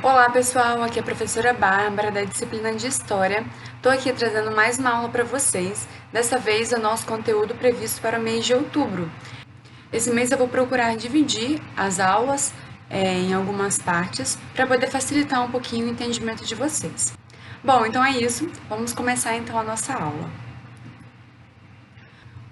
Olá pessoal, aqui é a professora Bárbara da disciplina de História. Estou aqui trazendo mais uma aula para vocês. Dessa vez é o nosso conteúdo previsto para o mês de outubro. Esse mês eu vou procurar dividir as aulas em algumas partes para poder facilitar um pouquinho o entendimento de vocês. Bom, então é isso. Vamos começar então a nossa aula.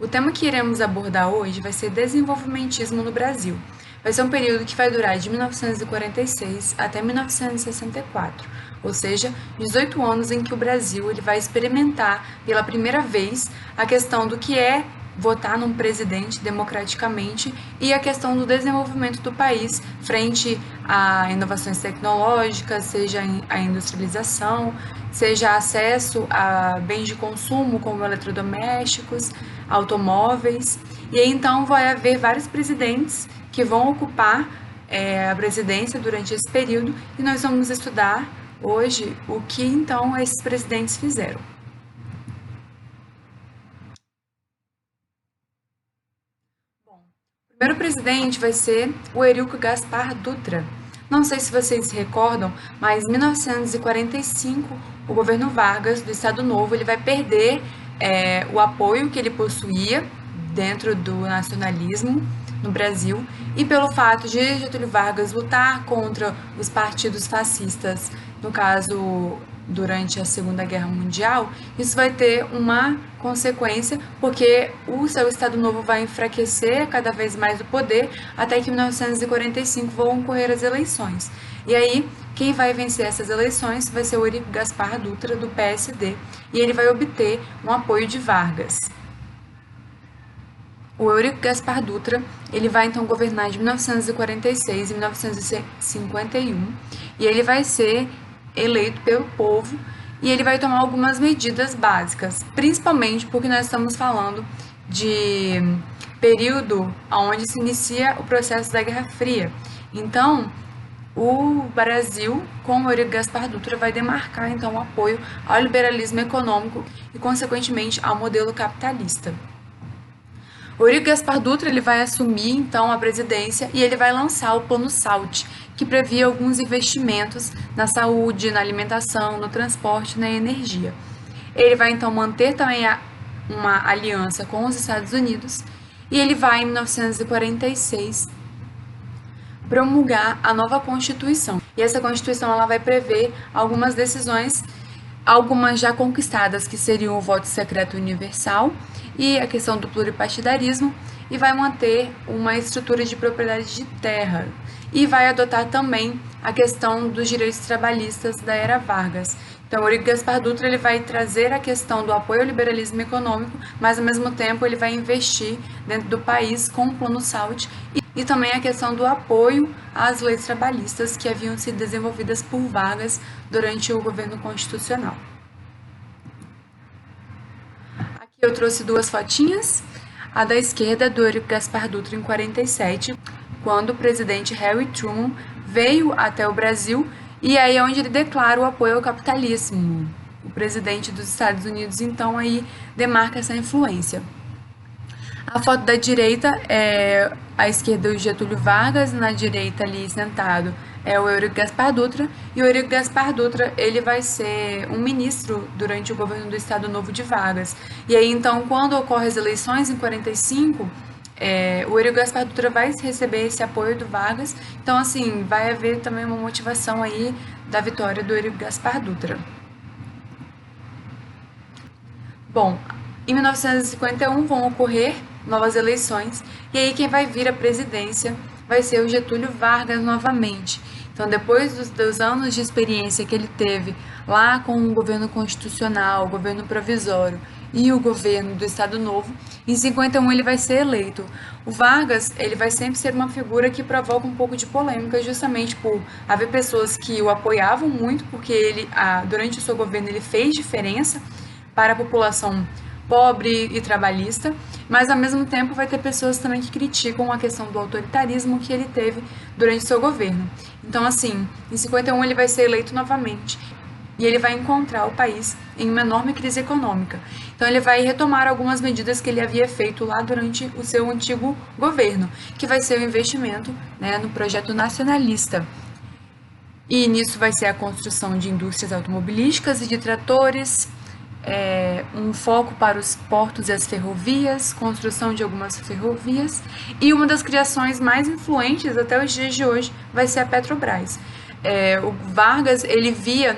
O tema que iremos abordar hoje vai ser desenvolvimentismo no Brasil. Vai ser um período que vai durar de 1946 até 1964, ou seja, 18 anos em que o Brasil ele vai experimentar pela primeira vez a questão do que é votar num presidente democraticamente e a questão do desenvolvimento do país frente a inovações tecnológicas, seja a industrialização, seja acesso a bens de consumo como eletrodomésticos, automóveis. E aí então vai haver vários presidentes que vão ocupar a presidência durante esse período e nós vamos estudar hoje o que então esses presidentes fizeram. O primeiro presidente vai ser o Eurico Gaspar Dutra. Não sei se vocês se recordam, mas em 1945 o governo Vargas do Estado Novo ele vai perder o apoio que ele possuía dentro do nacionalismo no Brasil e pelo fato de Getúlio Vargas lutar contra os partidos fascistas, no caso durante a Segunda Guerra Mundial, isso vai ter uma consequência porque o seu Estado Novo vai enfraquecer cada vez mais o poder até que em 1945 vão ocorrer as eleições. E aí, quem vai vencer essas eleições vai ser o Eurico Gaspar Dutra, do PSD, e ele vai obter um apoio de Vargas. O Eurico Gaspar Dutra, ele vai então governar de 1946 a 1951 e ele vai ser eleito pelo povo e ele vai tomar algumas medidas básicas, principalmente porque nós estamos falando de período onde se inicia o processo da Guerra Fria. Então, o Brasil, com o Eurico Gaspar Dutra, vai demarcar então o apoio ao liberalismo econômico e, consequentemente, ao modelo capitalista. O Eurico Gaspar Dutra ele vai assumir então a presidência e ele vai lançar o Plano SALT, que previa alguns investimentos na saúde, na alimentação, no transporte e na energia. Ele vai então manter também uma aliança com os Estados Unidos e ele vai em 1946 promulgar a nova Constituição. E essa Constituição ela vai prever algumas decisões, algumas já conquistadas, que seriam o voto secreto universal e a questão do pluripartidarismo, e vai manter uma estrutura de propriedade de terra e vai adotar também a questão dos direitos trabalhistas da era Vargas. Então, o Eurico Gaspar Dutra ele vai trazer a questão do apoio ao liberalismo econômico, mas ao mesmo tempo ele vai investir dentro do país com o Plano SALT e também a questão do apoio às leis trabalhistas que haviam sido desenvolvidas por Vargas durante o governo constitucional. Aqui eu trouxe duas fotinhas. A da esquerda do Eurico Gaspar Dutra em 47, quando o presidente Harry Truman veio até o Brasil e aí é onde ele declara o apoio ao capitalismo. O presidente dos Estados Unidos então aí demarca essa influência. A foto da direita é à esquerda o Getúlio Vargas, na direita ali sentado é o Eurico Gaspar Dutra, e o Eurico Gaspar Dutra ele vai ser um ministro durante o governo do Estado Novo de Vargas. E aí então quando ocorrem as eleições em 45, o Eurico Gaspar Dutra vai receber esse apoio do Vargas, então assim, vai haver também uma motivação aí da vitória do Eurico Gaspar Dutra. Bom, em 1951 vão ocorrer novas eleições, e aí quem vai vir à presidência vai ser o Getúlio Vargas novamente. Então, depois dos anos de experiência que ele teve lá com o governo constitucional, o governo provisório e o governo do Estado Novo, em 51 ele vai ser eleito. O Vargas, ele vai sempre ser uma figura que provoca um pouco de polêmica, justamente por haver pessoas que o apoiavam muito, porque ele, durante o seu governo, ele fez diferença para a população pobre e trabalhista, mas ao mesmo tempo vai ter pessoas também que criticam a questão do autoritarismo que ele teve durante seu governo. Então, assim, em 51 ele vai ser eleito novamente e ele vai encontrar o país em uma enorme crise econômica. Então, ele vai retomar algumas medidas que ele havia feito lá durante o seu antigo governo, que vai ser o investimento, né, no projeto nacionalista. E nisso vai ser a construção de indústrias automobilísticas e de tratores, um foco para os portos e as ferrovias, construção de algumas ferrovias, e uma das criações mais influentes até os dias de hoje vai ser a Petrobras. O Vargas, ele via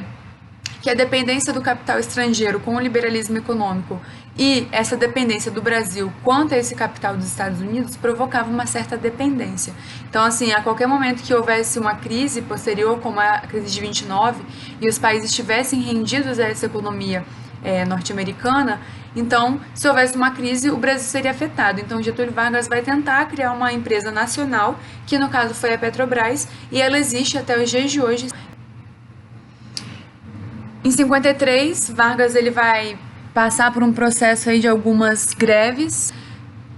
que a dependência do capital estrangeiro com o liberalismo econômico e essa dependência do Brasil quanto a esse capital dos Estados Unidos provocava uma certa dependência. Então, assim, a qualquer momento que houvesse uma crise posterior, como a crise de 29, e os países estivessem rendidos a essa economia norte-americana, então, se houvesse uma crise, o Brasil seria afetado. Então, Getúlio Vargas vai tentar criar uma empresa nacional, que no caso foi a Petrobras, e ela existe até os dias de hoje. Em 53, Vargas ele vai passar por um processo aí de algumas greves,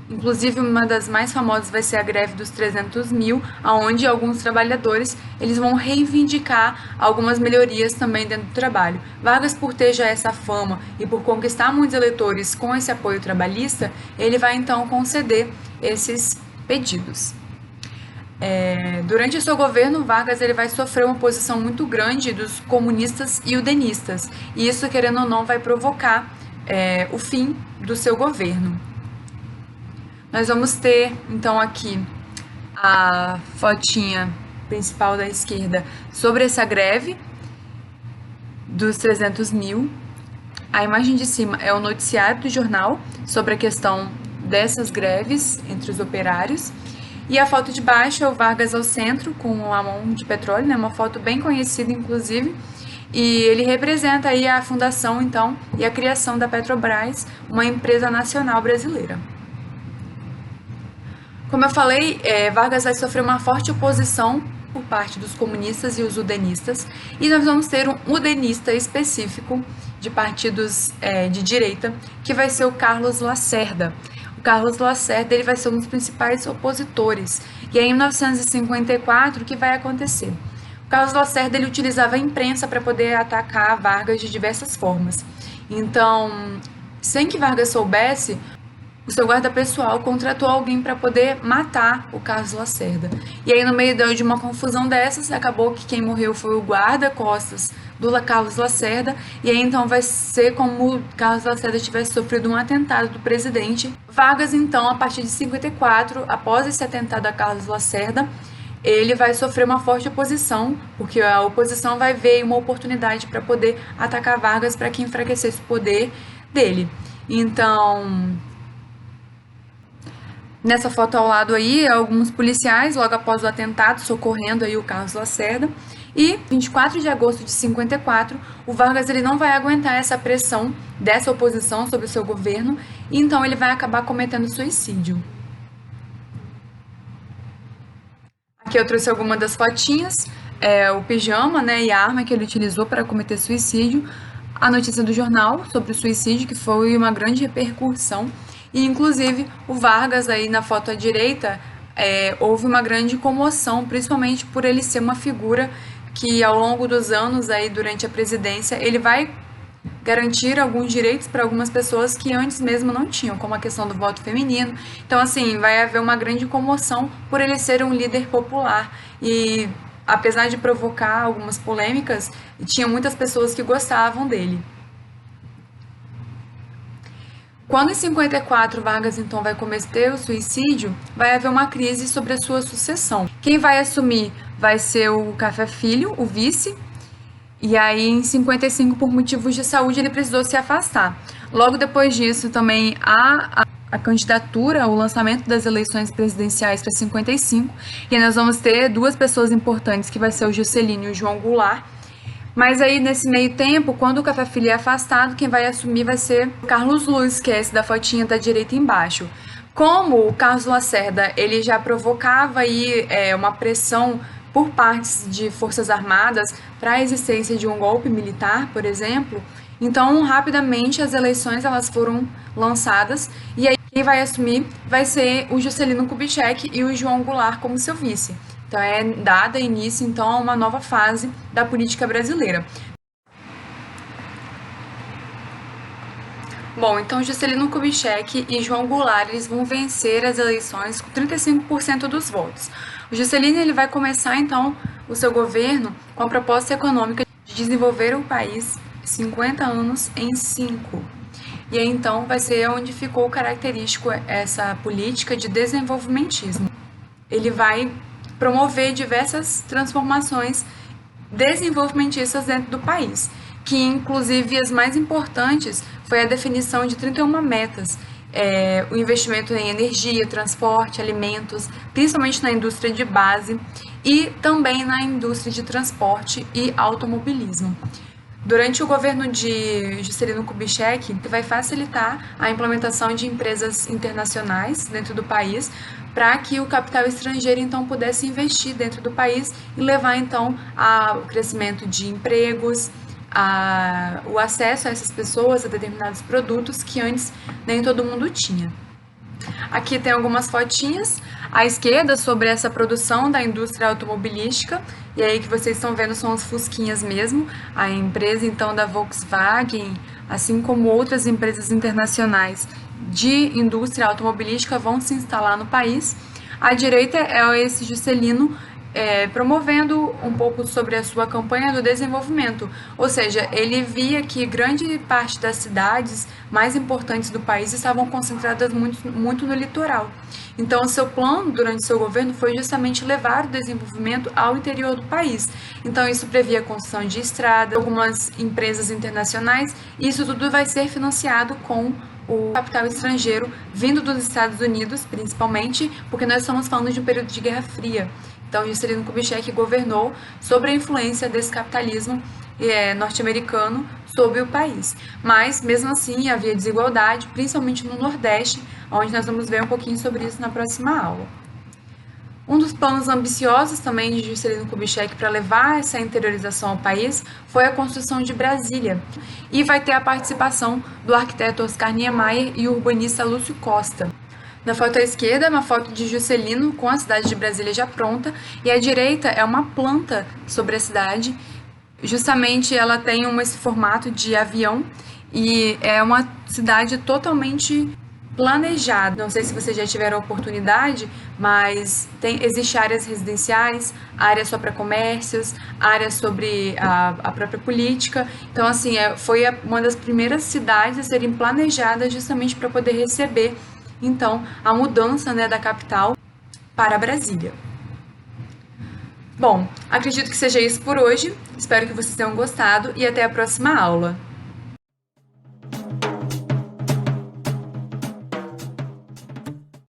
inclusive uma das mais famosas vai ser a greve dos 300 mil, onde alguns trabalhadores eles vão reivindicar algumas melhorias também dentro do trabalho. Vargas, por ter já essa fama e por conquistar muitos eleitores com esse apoio trabalhista, ele vai então conceder esses pedidos. Durante o seu governo, Vargas ele vai sofrer uma oposição muito grande dos comunistas e udenistas, e isso, querendo ou não, vai provocar o fim do seu governo. Nós vamos ter, então, aqui a fotinha principal da esquerda sobre essa greve dos 300 mil. A imagem de cima é o noticiário do jornal sobre a questão dessas greves entre os operários. E a foto de baixo é o Vargas ao centro, com a mão de petróleo, né? Uma foto bem conhecida, inclusive. E ele representa aí a fundação, então, e a criação da Petrobras, uma empresa nacional brasileira. Como eu falei, Vargas vai sofrer uma forte oposição por parte dos comunistas e os udenistas, e nós vamos ter um udenista específico de partidos de direita, que vai ser o Carlos Lacerda. O Carlos Lacerda ele vai ser um dos principais opositores, e é em 1954 que vai acontecer. O Carlos Lacerda ele utilizava a imprensa para poder atacar Vargas de diversas formas. Então, sem que Vargas soubesse, o seu guarda pessoal contratou alguém para poder matar o Carlos Lacerda. E aí, no meio de uma confusão dessas, acabou que quem morreu foi o guarda-costas do Carlos Lacerda. E aí, então, vai ser como o Carlos Lacerda tivesse sofrido um atentado do presidente. Vargas, então, a partir de 54, após esse atentado a Carlos Lacerda, ele vai sofrer uma forte oposição, porque a oposição vai ver uma oportunidade para poder atacar Vargas para que enfraquecesse o poder dele. Então, nessa foto ao lado aí, alguns policiais, logo após o atentado, socorrendo aí o Carlos Lacerda. E 24 de agosto de 54, o Vargas ele não vai aguentar essa pressão dessa oposição sobre o seu governo, e então ele vai acabar cometendo suicídio. Aqui eu trouxe algumas das fotinhas, o pijama, né, e a arma que ele utilizou para cometer suicídio, a notícia do jornal sobre o suicídio, que foi uma grande repercussão, e inclusive o Vargas aí na foto à direita, houve uma grande comoção, principalmente por ele ser uma figura que ao longo dos anos aí durante a presidência, ele vai garantir alguns direitos para algumas pessoas que antes mesmo não tinham, como a questão do voto feminino. Então, assim, vai haver uma grande comoção por ele ser um líder popular. E, apesar de provocar algumas polêmicas, tinha muitas pessoas que gostavam dele. Quando em 54 Vargas então vai cometer o suicídio, vai haver uma crise sobre a sua sucessão. Quem vai assumir vai ser o Café Filho, o vice. E aí, em 55, por motivos de saúde, ele precisou se afastar. Logo depois disso, também há a candidatura, o lançamento das eleições presidenciais para 55. E aí nós vamos ter duas pessoas importantes, que vai ser o Juscelino e o João Goulart. Mas aí, nesse meio tempo, quando o Café Filho é afastado, quem vai assumir vai ser o Carlos Luz, que é esse da fotinha da direita embaixo. Como o Carlos Lacerda, ele já provocava aí uma pressão por partes de forças armadas para a existência de um golpe militar, por exemplo, então rapidamente as eleições elas foram lançadas e aí quem vai assumir vai ser o Juscelino Kubitschek e o João Goulart como seu vice. Então é dada início então a uma nova fase da política brasileira. Bom, então Juscelino Kubitschek e João Goulart eles vão vencer as eleições com 35% dos votos. O Juscelino ele vai começar então o seu governo com a proposta econômica de desenvolver o país 50 anos em 5. E aí então vai ser onde ficou característico essa política de desenvolvimentismo. Ele vai promover diversas transformações desenvolvimentistas dentro do país, que inclusive as mais importantes foi a definição de 31 metas, o investimento em energia, transporte, alimentos, principalmente na indústria de base e também na indústria de transporte e automobilismo. Durante o governo de Juscelino Kubitschek, vai facilitar a implementação de empresas internacionais dentro do país, para que o capital estrangeiro então pudesse investir dentro do país e levar então ao crescimento de empregos, o acesso a essas pessoas a determinados produtos que antes nem todo mundo tinha. Aqui tem algumas fotinhas à esquerda sobre essa produção da indústria automobilística, e aí que vocês estão vendo são as fusquinhas mesmo, a empresa então da Volkswagen, assim como outras empresas internacionais de indústria automobilística vão se instalar no país. À direita é esse Juscelino promovendo um pouco sobre a sua campanha do desenvolvimento, ou seja, ele via que grande parte das cidades mais importantes do país estavam concentradas muito no litoral. Então, o seu plano durante seu governo foi justamente levar o desenvolvimento ao interior do país. Então, isso previa a construção de estradas, algumas empresas internacionais, e isso tudo vai ser financiado com o capital estrangeiro vindo dos Estados Unidos, principalmente, porque nós estamos falando de um período de Guerra Fria. Então, Juscelino Kubitschek governou sob a influência desse capitalismo norte-americano sobre o país. Mas, mesmo assim, havia desigualdade, principalmente no Nordeste, onde nós vamos ver um pouquinho sobre isso na próxima aula. Um dos planos ambiciosos também de Juscelino Kubitschek para levar essa interiorização ao país foi a construção de Brasília. E vai ter a participação do arquiteto Oscar Niemeyer e o urbanista Lúcio Costa. Na foto à esquerda é uma foto de Juscelino com a cidade de Brasília já pronta, e à direita é uma planta sobre a cidade. Justamente ela tem esse formato de avião e é uma cidade totalmente planejada. Não sei se vocês já tiveram a oportunidade, mas existe áreas residenciais, áreas só para comércios, áreas sobre a própria política. Então, assim, foi uma das primeiras cidades a serem planejadas justamente para poder receber então a mudança da capital para Brasília. Bom, acredito que seja isso por hoje. Espero que vocês tenham gostado e até a próxima aula.